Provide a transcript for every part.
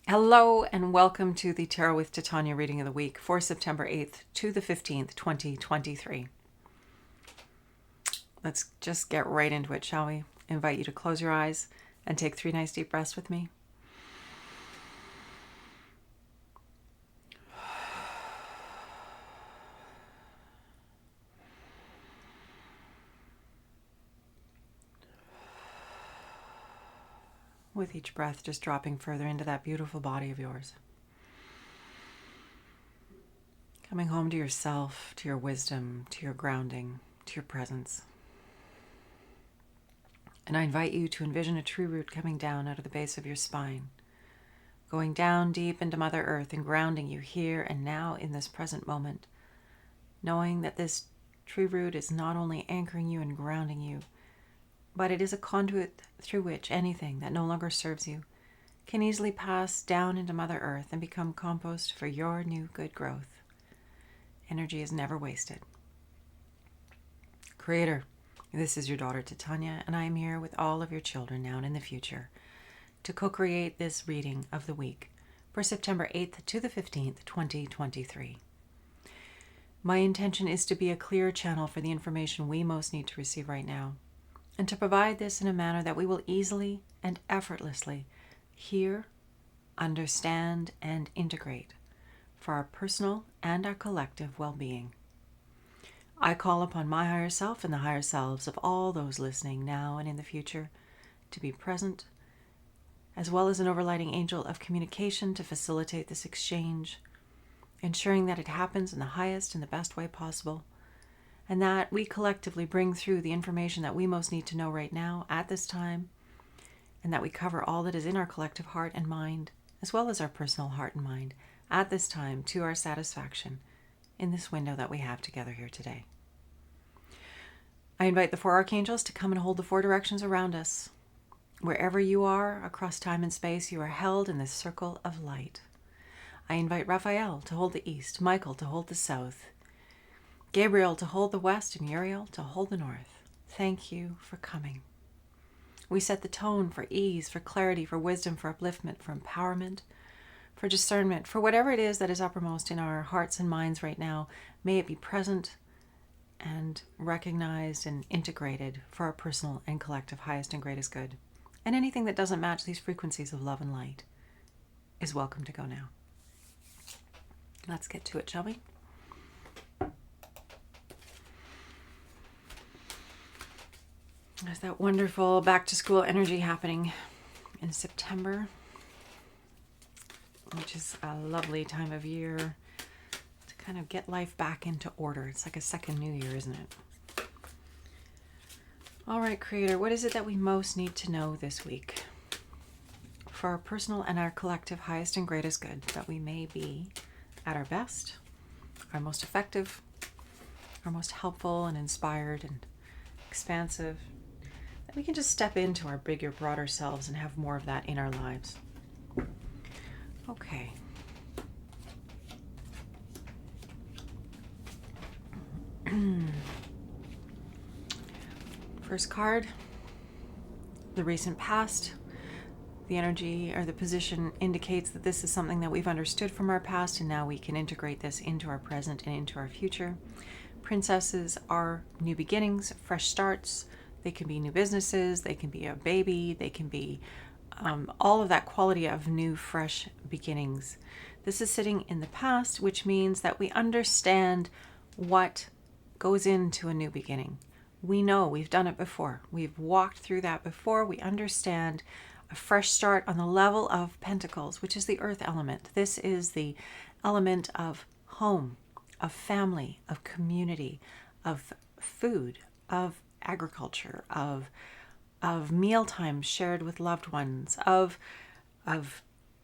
Hello and welcome to the Tarot with Titania reading of the week for September 8th to the 15th, 2023. Let's just get right into it, shall we? Invite you to close your eyes and take 3 nice deep breaths with me. With each breath, just dropping further into that beautiful body of yours. Coming home to yourself, to your wisdom, to your grounding, to your presence. And I invite you to envision a tree root coming down out of the base of your spine, going down deep into Mother Earth and grounding you here and now in this present moment, knowing that this tree root is not only anchoring you and grounding you, but it is a conduit through which anything that no longer serves you can easily pass down into Mother Earth and become compost for your new good growth. Energy is never wasted. Creator, this is your daughter Titania, and I am here with all of your children now and in the future to co-create this reading of the week for September 8th to the 15th, 2023. My intention is to be a clear channel for the information we most need to receive right now, and to provide this in a manner that we will easily and effortlessly hear, understand, and integrate for our personal and our collective well-being. I call upon my higher self and the higher selves of all those listening now and in the future to be present, as well as an overlighting angel of communication to facilitate this exchange, ensuring that it happens in the highest and the best way possible, and that we collectively bring through the information that we most need to know right now at this time, and that we cover all that is in our collective heart and mind, as well as our personal heart and mind, at this time to our satisfaction in this window that we have together here today. I invite the 4 archangels to come and hold the 4 directions around us. Wherever you are across time and space, you are held in this circle of light. I invite Raphael to hold the east, Michael to hold the south, Gabriel to hold the west, and Uriel to hold the north. Thank you for coming. We set the tone for ease, for clarity, for wisdom, for upliftment, for empowerment, for discernment, for whatever it is that is uppermost in our hearts and minds right now. May it be present and recognized and integrated for our personal and collective highest and greatest good. And anything that doesn't match these frequencies of love and light is welcome to go now. Let's get to it, shall we? There's that wonderful back to school energy happening in September, which is a lovely time of year to kind of get life back into order. It's like a second new year, isn't it? All right, Creator, what is it that we most need to know this week for our personal and our collective highest and greatest good, that we may be at our best, our most effective, our most helpful and inspired and expansive, that we can just step into our bigger, broader selves and have more of that in our lives. Okay. First card, the recent past. The energy or the position indicates that this is something that we've understood from our past, and now we can integrate this into our present and into our future. Princesses are new beginnings, fresh starts. They can be new businesses, they can be a baby, they can be all of that quality of new, fresh beginnings. This is sitting in the past, which means that we understand what goes into a new beginning. We know we've done it before. We've walked through that before. We understand a fresh start on the level of Pentacles, which is the earth element. This is the element of home, of family, of community, of food, of agriculture, of mealtime shared with loved ones, of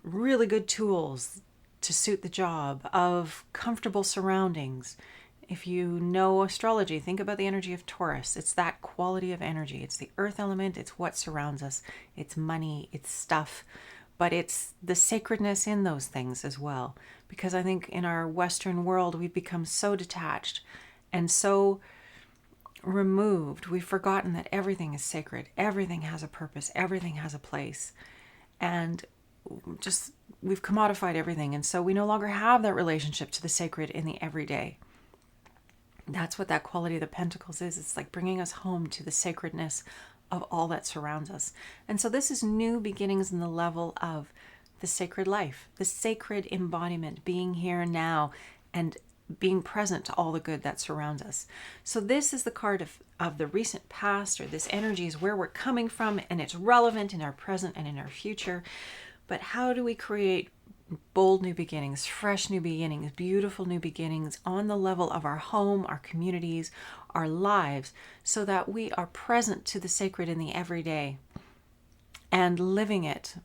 really good tools to suit the job, of comfortable surroundings. If you know astrology, think about the energy of Taurus. It's that quality of energy. It's the earth element. It's what surrounds us. It's money. It's stuff. But it's the sacredness in those things as well. Because I think in our Western world, we've become so detached and so removed. We've forgotten that everything is sacred. Everything has a purpose. Everything has a place. And we've commodified everything. And so we no longer have that relationship to the sacred in the everyday. That's what that quality of the Pentacles is. It's like bringing us home to the sacredness of all that surrounds us. And so this is new beginnings in the level of the sacred life, the sacred embodiment, being here now and being present to all the good that surrounds us. So this is the card of the recent past, or this energy is where we're coming from, and it's relevant in our present and in our future. But how do we create bold new beginnings, fresh new beginnings, beautiful new beginnings on the level of our home, our communities, our lives, so that we are present to the sacred in the everyday and living it,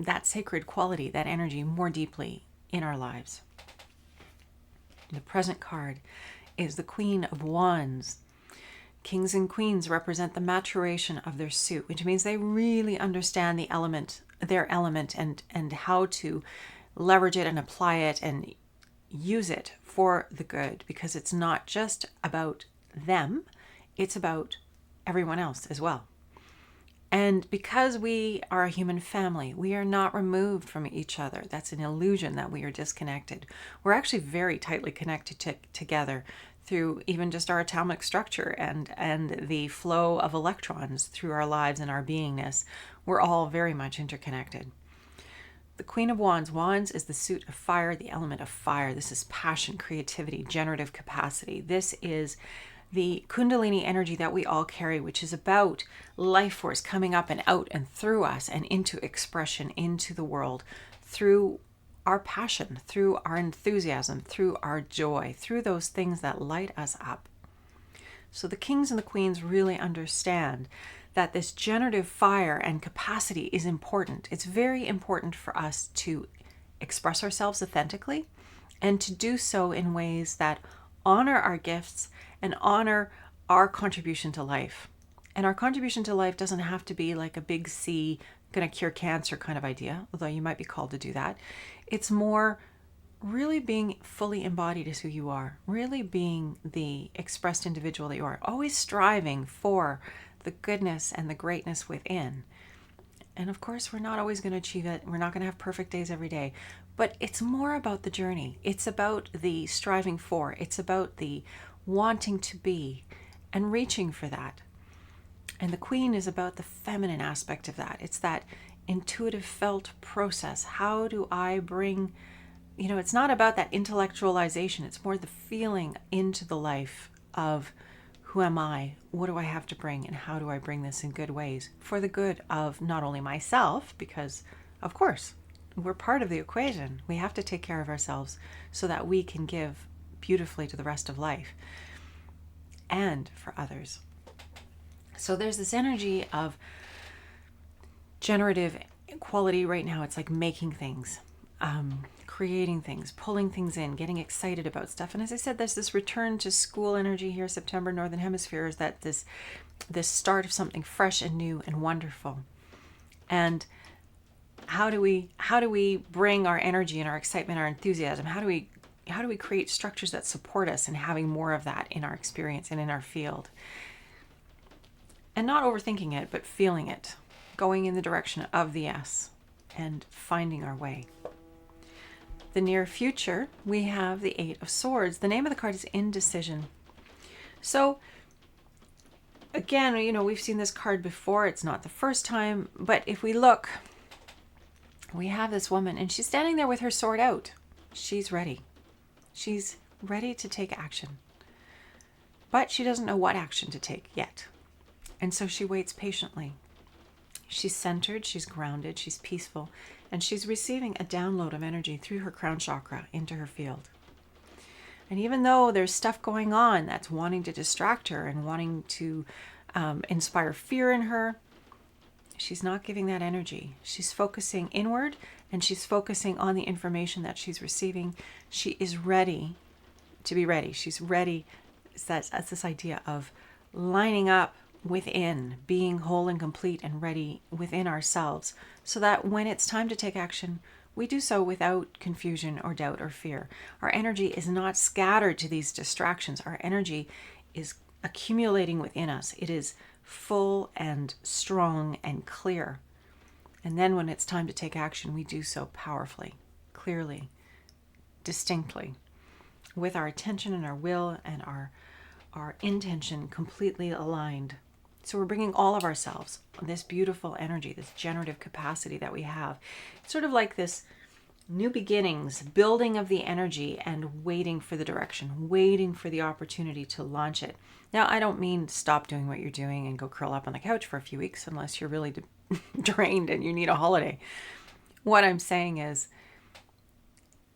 that sacred quality, that energy more deeply in our lives? The present card is the Queen of Wands. Kings and queens represent the maturation of their suit, which means they really understand their element and how to leverage it and apply it and use it for the good, because it's not just about them, it's about everyone else as well. And because we are a human family, we are not removed from each other. That's an illusion that we are disconnected. We're actually very tightly connected together through even just our atomic structure and the flow of electrons through our lives and our beingness. We're all very much interconnected. The Queen of Wands. Wands is the suit of fire, the element of fire. This is passion, creativity, generative capacity. This is the Kundalini energy that we all carry, which is about life force coming up and out and through us and into expression, into the world, through our passion, through our enthusiasm, through our joy, through those things that light us up. So the kings and the queens really understand that this generative fire and capacity is important. It's very important for us to express ourselves authentically and to do so in ways that honor our gifts and honor our contribution to life. And our contribution to life doesn't have to be like a big C, going to cure cancer kind of idea, although you might be called to do that. It's more really being fully embodied as who you are, really being the expressed individual that you are, always striving for the goodness and the greatness within. And of course, we're not always going to achieve it. We're not going to have perfect days every day, but it's more about the journey. It's about the striving for, it's about the wanting to be and reaching for that. And the Queen is about the feminine aspect of that. It's that intuitive felt process. How do I bring, it's not about that intellectualization. It's more the feeling into the life of who am I? What do I have to bring? And how do I bring this in good ways for the good of not only myself, because of course we're part of the equation. We have to take care of ourselves so that we can give beautifully to the rest of life and for others. So there's this energy of generative quality right now. It's like making things, creating things, pulling things in, getting excited about stuff. And as I said, there's this return to school energy here. September, Northern Hemisphere, is that this start of something fresh and new and wonderful. And how do we bring our energy and our excitement, our enthusiasm? How do we create structures that support us in having more of that in our experience and in our field? And not overthinking it, but feeling it, going in the direction of the yes and finding our way. The near future, we have the Eight of Swords. The name of the card is Indecision. So again, we've seen this card before. It's not the first time, but if we look, we have this woman and she's standing there with her sword out. She's ready. She's ready to take action, but she doesn't know what action to take yet. And so she waits patiently. She's centered, she's grounded, she's peaceful, and she's receiving a download of energy through her crown chakra into her field. And even though there's stuff going on that's wanting to distract her and wanting to inspire fear in her, she's not giving that energy. She's focusing inward and she's focusing on the information that she's receiving. She is ready to be ready. She's ready. That's this idea of lining up within, being whole and complete and ready within ourselves, so that when it's time to take action, we do so without confusion or doubt or fear. Our energy is not scattered to these distractions. Our energy is accumulating within us. It is full and strong and clear. And then when it's time to take action, we do so powerfully, clearly, distinctly, with our attention and our will and our intention completely aligned. So we're bringing all of ourselves, this beautiful energy, this generative capacity that we have. It's sort of like this new beginnings, building of the energy and waiting for the direction, waiting for the opportunity to launch it. Now, I don't mean stop doing what you're doing and go curl up on the couch for a few weeks unless you're really drained and you need a holiday. What I'm saying is,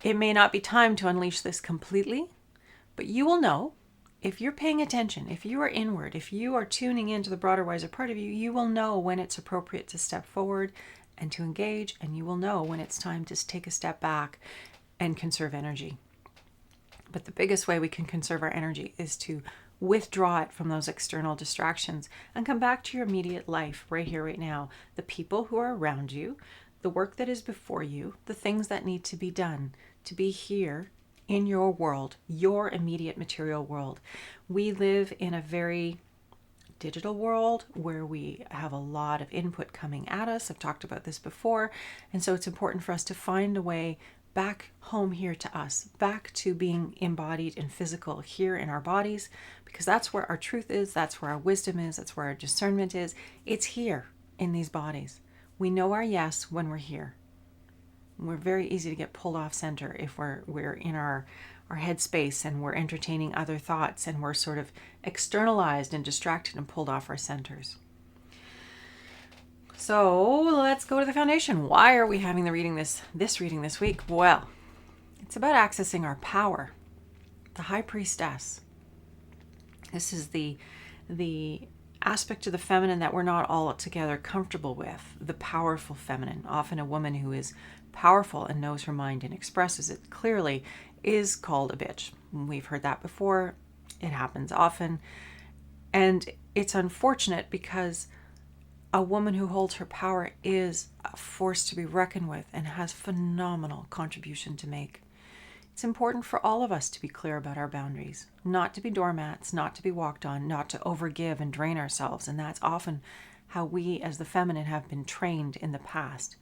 it may not be time to unleash this completely, but you will know if you're paying attention, if you are inward, if you are tuning into the broader, wiser part of you, you will know when it's appropriate to step forward and to engage, and you will know when it's time to take a step back and conserve energy. But the biggest way we can conserve our energy is to withdraw it from those external distractions and come back to your immediate life right here, right now. The people who are around you, the work that is before you, the things that need to be done to be here in your world, your immediate material world. We live in a very digital world where we have a lot of input coming at us. I've talked about this before. And so it's important for us to find a way back home here to us, back to being embodied and physical here in our bodies, because that's where our truth is, that's where our wisdom is, that's where our discernment is. It's here in these bodies. We know our yes when we're here. We're very easy to get pulled off center if we're in our headspace and we're entertaining other thoughts and we're sort of externalized and distracted and pulled off our centers. So let's go to the foundation. Why are we having the reading this week? Well, it's about accessing our power. The High Priestess. This is the aspect of the feminine that we're not all together comfortable with. The powerful feminine, often a woman who is powerful and knows her mind and expresses it clearly, is called a bitch. We've heard that before. It happens often. And it's unfortunate because a woman who holds her power is a force to be reckoned with and has phenomenal contribution to make. It's important for all of us to be clear about our boundaries, not to be doormats, not to be walked on, not to overgive and drain ourselves. And that's often how we as the feminine have been trained in the past.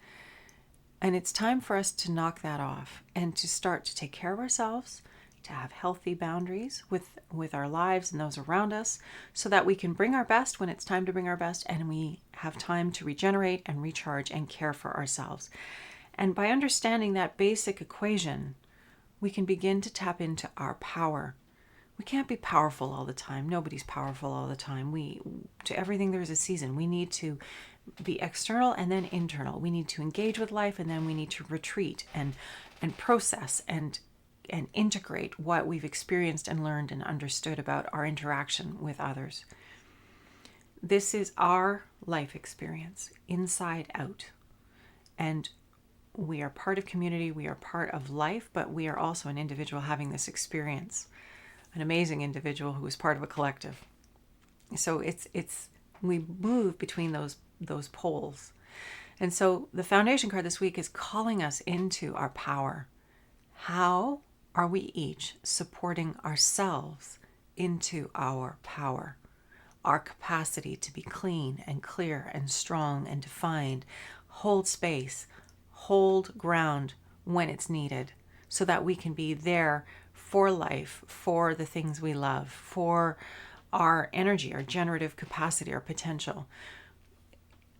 And it's time for us to knock that off and to start to take care of ourselves, to have healthy boundaries with our lives and those around us, so that we can bring our best when it's time to bring our best, and we have time to regenerate and recharge and care for ourselves. And by understanding that basic equation, we can begin to tap into our power. We can't be powerful all the time. Nobody's powerful all the time. To everything there's a season. We need to be external and then internal. We need to engage with life, and then we need to retreat and process and integrate what we've experienced and learned and understood about our interaction with others. This is our life experience, inside out. And we are part of community, we are part of life, but we are also an individual having this experience, an amazing individual who is part of a collective. So we move between those poles. And so the foundation card this week is calling us into our power. How are we each supporting ourselves into our power? Our capacity to be clean and clear and strong and defined, hold space, hold ground when it's needed, so that we can be there for life, for the things we love, for our energy, our generative capacity, our potential.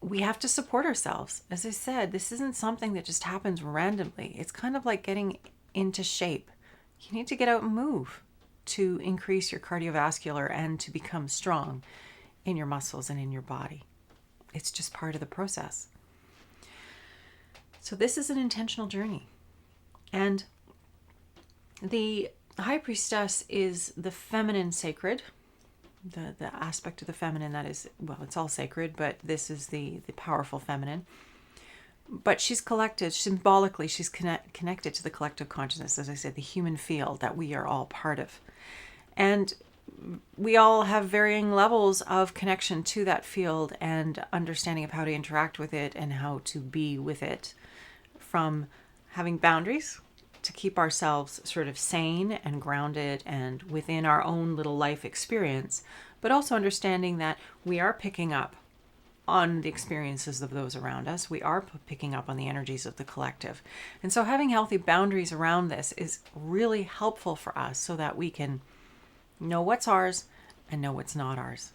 We have to support ourselves. As I said, this isn't something that just happens randomly. It's kind of like getting into shape. You need to get out and move to increase your cardiovascular and to become strong in your muscles and in your body. It's just part of the process. So this is an intentional journey. And the High Priestess is the feminine sacred, the aspect of the feminine that is, well, it's all sacred, but this is the powerful feminine. But she's collected, symbolically, she's connected to the collective consciousness, as I said, the human field that we are all part of. And we all have varying levels of connection to that field and understanding of how to interact with it and how to be with it, from having boundaries to keep ourselves sort of sane and grounded and within our own little life experience, but also understanding that we are picking up on the experiences of those around us. We are picking up on the energies of the collective. And so having healthy boundaries around this is really helpful for us so that we can know what's ours and know what's not ours.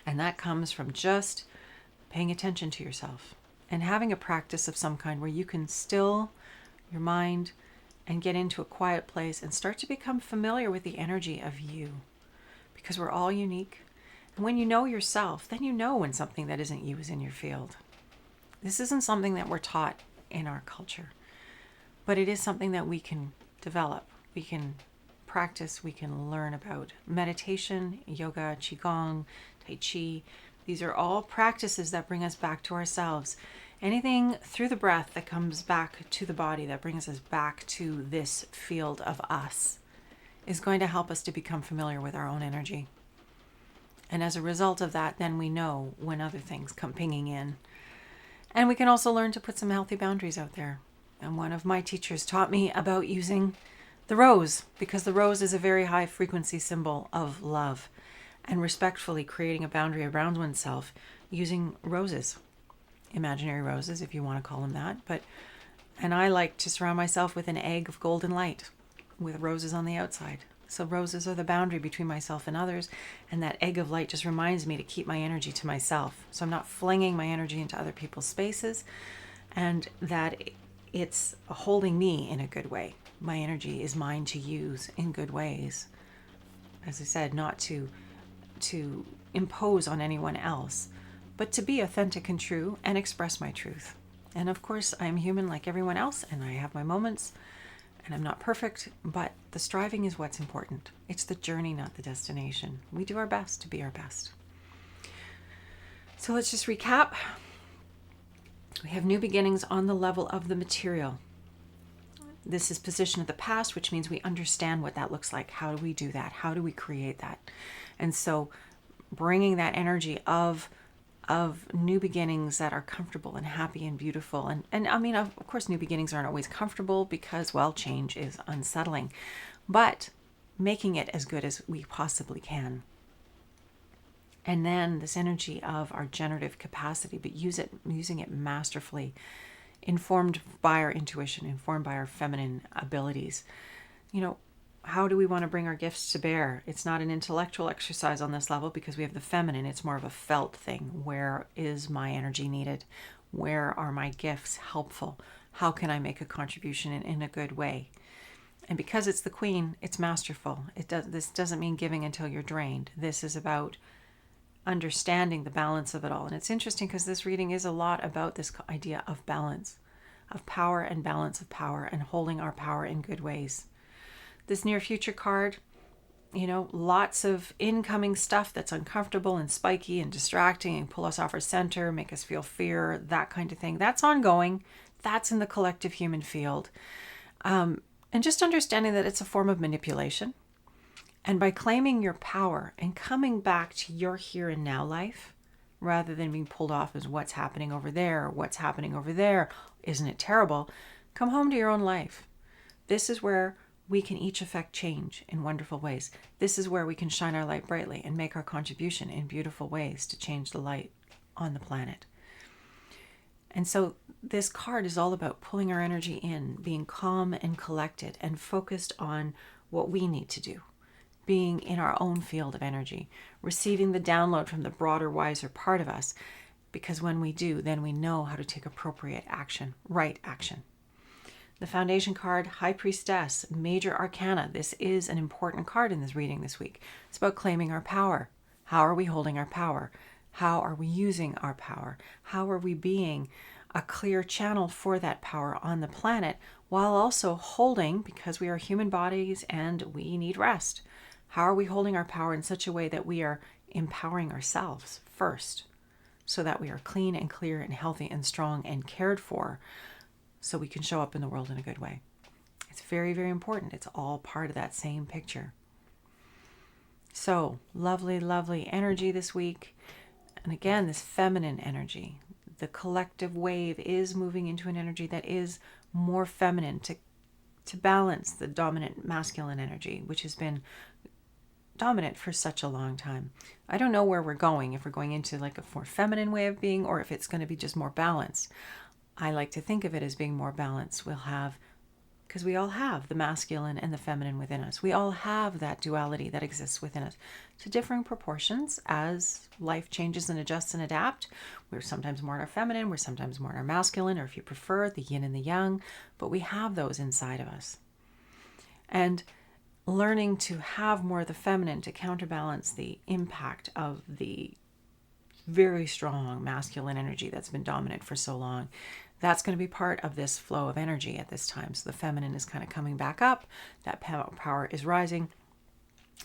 And that comes from just paying attention to yourself and having a practice of some kind where you can still your mind and get into a quiet place and start to become familiar with the energy of you, because we're all unique. And when you know yourself, then you know when something that isn't you is in your field. This isn't something that we're taught in our culture, but it is something that we can develop, we can practice, we can learn about. Meditation, yoga, qigong, tai chi, these are all practices that bring us back to ourselves. Anything through the breath that comes back to the body, that brings us back to this field of us, is going to help us to become familiar with our own energy. And as a result of that, then we know when other things come pinging in. And we can also learn to put some healthy boundaries out there. And one of my teachers taught me about using the rose, because the rose is a very high frequency symbol of love, and respectfully creating a boundary around oneself using roses, imaginary roses, if you want to call them that. And I like to surround myself with an egg of golden light with roses on the outside. So roses are the boundary between myself and others, and that egg of light just reminds me to keep my energy to myself. So I'm not flinging my energy into other people's spaces, and that it's holding me in a good way. My energy is mine to use in good ways. As I said, not to impose on anyone else, but to be authentic and true and express my truth. And of course, I'm human like everyone else, and I have my moments, and I'm not perfect, but the striving is what's important. It's the journey, not the destination. We do our best to be our best. So let's just recap. We have new beginnings on the level of the material. This is position of the past, which means we understand what that looks like. How do we do that? How do we create that? And so bringing that energy of new beginnings that are comfortable and happy and beautiful. And I mean, of course, new beginnings aren't always comfortable because, well, change is unsettling, but making it as good as we possibly can. And then this energy of our generative capacity, but using it masterfully, informed by our intuition, informed by our feminine abilities. How do we want to bring our gifts to bear? It's not an intellectual exercise on this level because we have the feminine. It's more of a felt thing. Where is my energy needed? Where are my gifts helpful? How can I make a contribution in a good way? And because it's the queen, it's masterful. This doesn't mean giving until you're drained. This is about understanding the balance of it all. And it's interesting because this reading is a lot about this idea of balance, of power and balance of power, and holding our power in good ways. This near future card, lots of incoming stuff that's uncomfortable and spiky and distracting and pull us off our center, make us feel fear, that kind of thing. That's ongoing. That's in the collective human field. And just understanding that it's a form of manipulation. And by claiming your power and coming back to your here and now life, rather than being pulled off as what's happening over there, isn't it terrible? Come home to your own life. This is where we can each affect change in wonderful ways. This is where we can shine our light brightly and make our contribution in beautiful ways to change the light on the planet. And so this card is all about pulling our energy in, being calm and collected and focused on what we need to do, being in our own field of energy, receiving the download from the broader, wiser part of us, because when we do, then we know how to take appropriate action, right action. The foundation card, High Priestess, Major Arcana. This is an important card in this reading this week. It's about claiming our power. How are we holding our power? How are we using our power? How are we being a clear channel for that power on the planet while also holding, because we are human bodies and we need rest. How are we holding our power in such a way that we are empowering ourselves first so that we are clean and clear and healthy and strong and cared for, so we can show up in the world in a good way? It's very, very important. It's all part of that same picture. So, lovely, lovely energy this week. And again, this feminine energy. The collective wave is moving into an energy that is more feminine to balance the dominant masculine energy, which has been dominant for such a long time. I don't know where we're going, if we're going into like a more feminine way of being or if it's going to be just more balanced. I like to think of it as being more balanced. Because we all have the masculine and the feminine within us. We all have that duality that exists within us to differing proportions as life changes and adjusts and adapt. We're sometimes more in our feminine, we're sometimes more in our masculine, or if you prefer, the yin and the yang, but we have those inside of us. And learning to have more of the feminine to counterbalance the impact of the very strong masculine energy that's been dominant for so long. That's going to be part of this flow of energy at this time. So the feminine is kind of coming back up. That power is rising.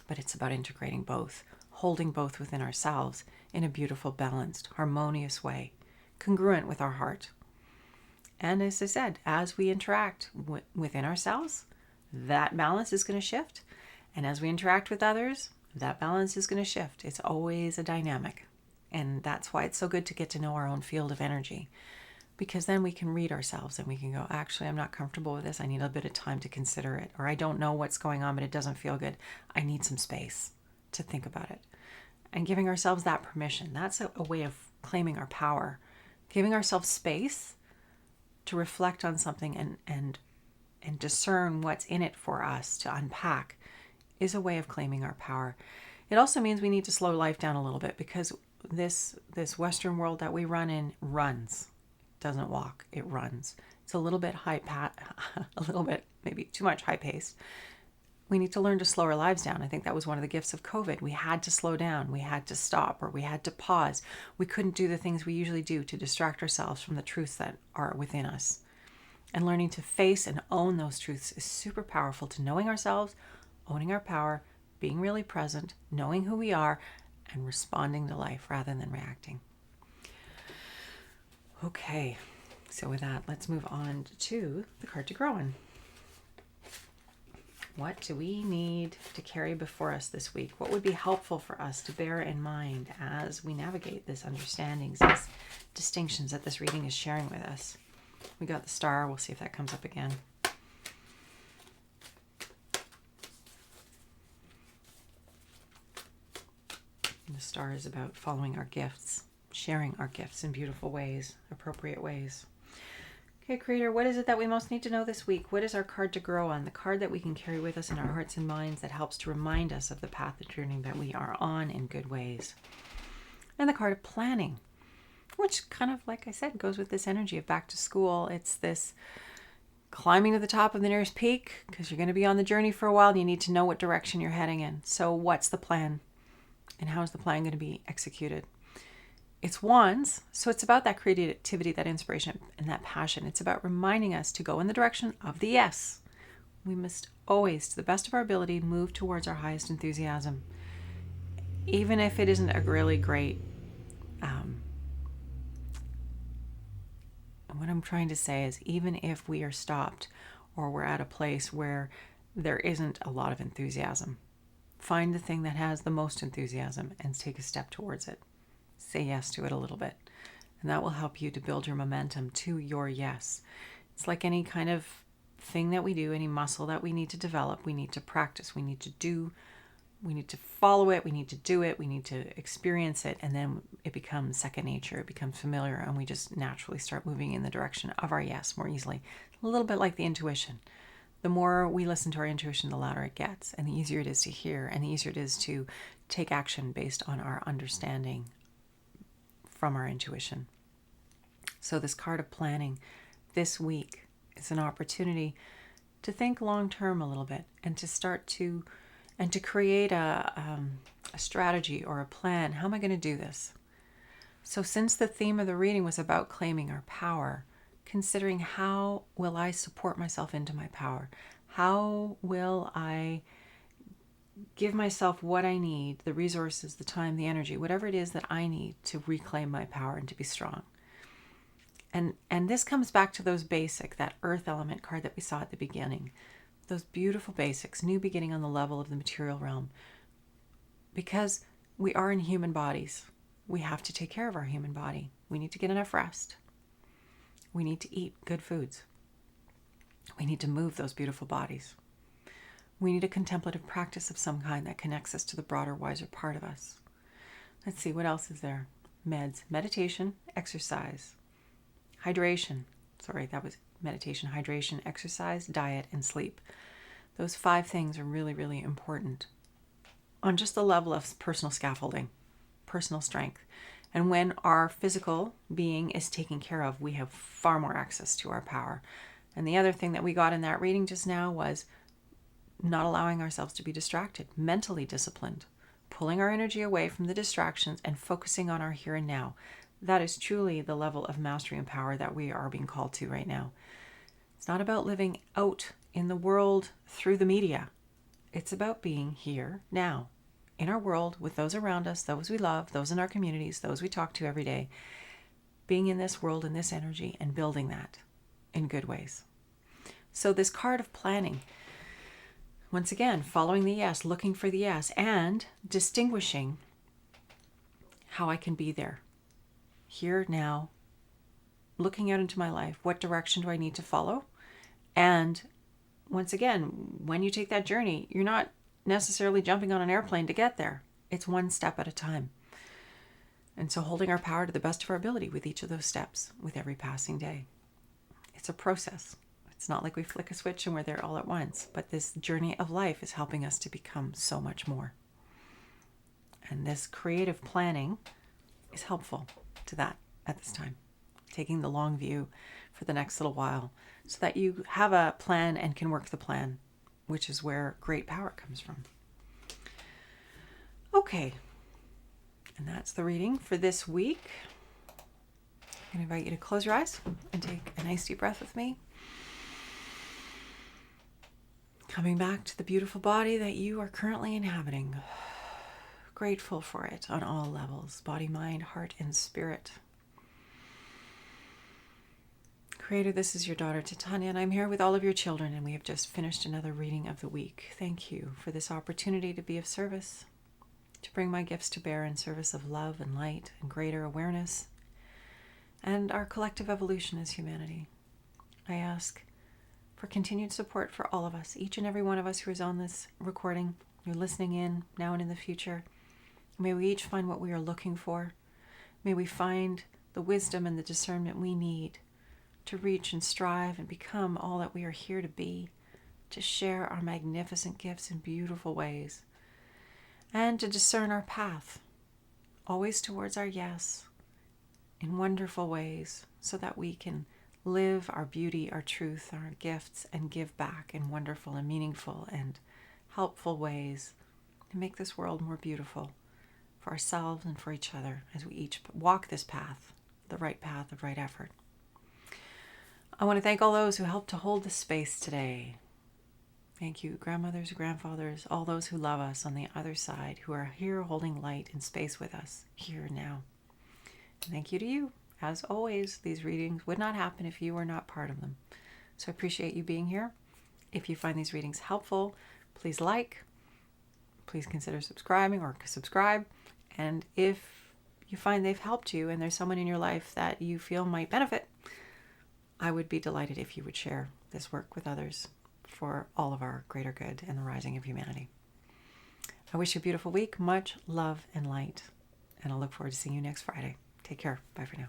But it's about integrating both, holding both within ourselves in a beautiful, balanced, harmonious way, congruent with our heart. And as I said, as we interact within ourselves, that balance is going to shift. And as we interact with others, that balance is going to shift. It's always a dynamic. And that's why it's so good to get to know our own field of energy. Because then we can read ourselves and we can go, actually, I'm not comfortable with this. I need a bit of time to consider it. Or I don't know what's going on, but it doesn't feel good. I need some space to think about it. And giving ourselves that permission, that's a way of claiming our power. Giving ourselves space to reflect on something and discern what's in it for us to unpack is a way of claiming our power. It also means we need to slow life down a little bit because this Western world that we run in runs. Doesn't walk, it runs. It's a little bit a little bit maybe too much high paced. We need to learn to slow our lives down. I think that was one of the gifts of COVID. We had to slow down, we had to stop, or we had to pause. We couldn't do the things we usually do to distract ourselves from the truths that are within us. And learning to face and own those truths is super powerful to knowing ourselves, owning our power, being really present, knowing who we are, and responding to life rather than reacting. Okay, so with that, let's move on to the card to grow on. What do we need to carry before us this week? What would be helpful for us to bear in mind as we navigate this understandings, these distinctions that this reading is sharing with us? We got the star. We'll see if that comes up again. And the star is about following our gifts. Sharing our gifts in beautiful ways, appropriate ways. Okay, Creator, what is it that we most need to know this week? What is our card to grow on? The card that we can carry with us in our hearts and minds that helps to remind us of the path of journey that we are on in good ways. And the card of planning, which kind of, like I said, goes with this energy of back to school. It's this climbing to the top of the nearest peak because you're going to be on the journey for a while and you need to know what direction you're heading in. So what's the plan? And how is the plan going to be executed? It's wands, so it's about that creativity, that inspiration, and that passion. It's about reminding us to go in the direction of the yes. We must always, to the best of our ability, move towards our highest enthusiasm. Even if it isn't a really great, what I'm trying to say is even if we are stopped or we're at a place where there isn't a lot of enthusiasm, find the thing that has the most enthusiasm and take a step towards it. Say yes to it a little bit. And that will help you to build your momentum to your yes. It's like any kind of thing that we do, any muscle that we need to develop, we need to practice, we need to do, we need to follow it, we need to do it, we need to experience it, and then it becomes second nature, it becomes familiar, and we just naturally start moving in the direction of our yes more easily. A little bit like the intuition. The more we listen to our intuition, the louder it gets, and the easier it is to hear, and the easier it is to take action based on our understanding from our intuition. So this card of planning this week is an opportunity to think long term a little bit and to start to create a strategy or a plan. How am I going to do this? So since the theme of the reading was about claiming our power, considering how will I support myself into my power? How will I give myself what I need, the resources, the time, the energy, whatever it is that I need to reclaim my power and to be strong. And this comes back to those basic, that earth element card that we saw at the beginning. Those beautiful basics, new beginning on the level of the material realm. Because we are in human bodies. We have to take care of our human body. We need to get enough rest. We need to eat good foods. We need to move those beautiful bodies. We need a contemplative practice of some kind that connects us to the broader, wiser part of us. Let's see, what else is there? Meds, meditation, exercise, hydration. Sorry, that was meditation, hydration, exercise, diet, and sleep. Those 5 things are really, really important on just the level of personal scaffolding, personal strength. And when our physical being is taken care of, we have far more access to our power. And the other thing that we got in that reading just now was not allowing ourselves to be distracted, mentally disciplined, pulling our energy away from the distractions and focusing on our here and now. That is truly the level of mastery and power that we are being called to right now. It's not about living out in the world through the media. It's about being here now, in our world, with those around us, those we love, those in our communities, those we talk to every day, being in this world, in this energy, and building that in good ways. So this card of planning, once again, following the yes, looking for the yes, and distinguishing how I can be there, here, now, looking out into my life. What direction do I need to follow? And once again, when you take that journey, you're not necessarily jumping on an airplane to get there. It's one step at a time. And so holding our power to the best of our ability with each of those steps, with every passing day. It's a process. It's not like we flick a switch and we're there all at once, but this journey of life is helping us to become so much more. And this creative planning is helpful to that at this time. Taking the long view for the next little while so that you have a plan and can work the plan, which is where great power comes from. Okay, and that's the reading for this week. I'm going to invite you to close your eyes and take a nice deep breath with me. Coming back to the beautiful body that you are currently inhabiting. Grateful for it on all levels, body, mind, heart, and spirit. Creator, this is your daughter Titania, and I'm here with all of your children, and we have just finished another reading of the week. Thank you for this opportunity to be of service, to bring my gifts to bear in service of love and light and greater awareness, and our collective evolution as humanity. I ask for continued support for all of us, each and every one of us who is on this recording, who are listening in now and in the future. May we each find what we are looking for. May we find the wisdom and the discernment we need to reach and strive and become all that we are here to be, to share our magnificent gifts in beautiful ways, and to discern our path, always towards our yes, in wonderful ways, so that we can live our beauty, our truth, our gifts, and give back in wonderful and meaningful and helpful ways to make this world more beautiful for ourselves and for each other as we each walk this path, the right path of right effort. I want to thank all those who helped to hold this space today. Thank you, grandmothers, grandfathers, all those who love us on the other side, who are here holding light and space with us, here now. And thank you to you. As always, these readings would not happen if you were not part of them. So I appreciate you being here. If you find these readings helpful, please please consider subscribing or subscribe. And if you find they've helped you and there's someone in your life that you feel might benefit, I would be delighted if you would share this work with others for all of our greater good and the rising of humanity. I wish you a beautiful week, much love and light, and I'll look forward to seeing you next Friday. Take care. Bye for now.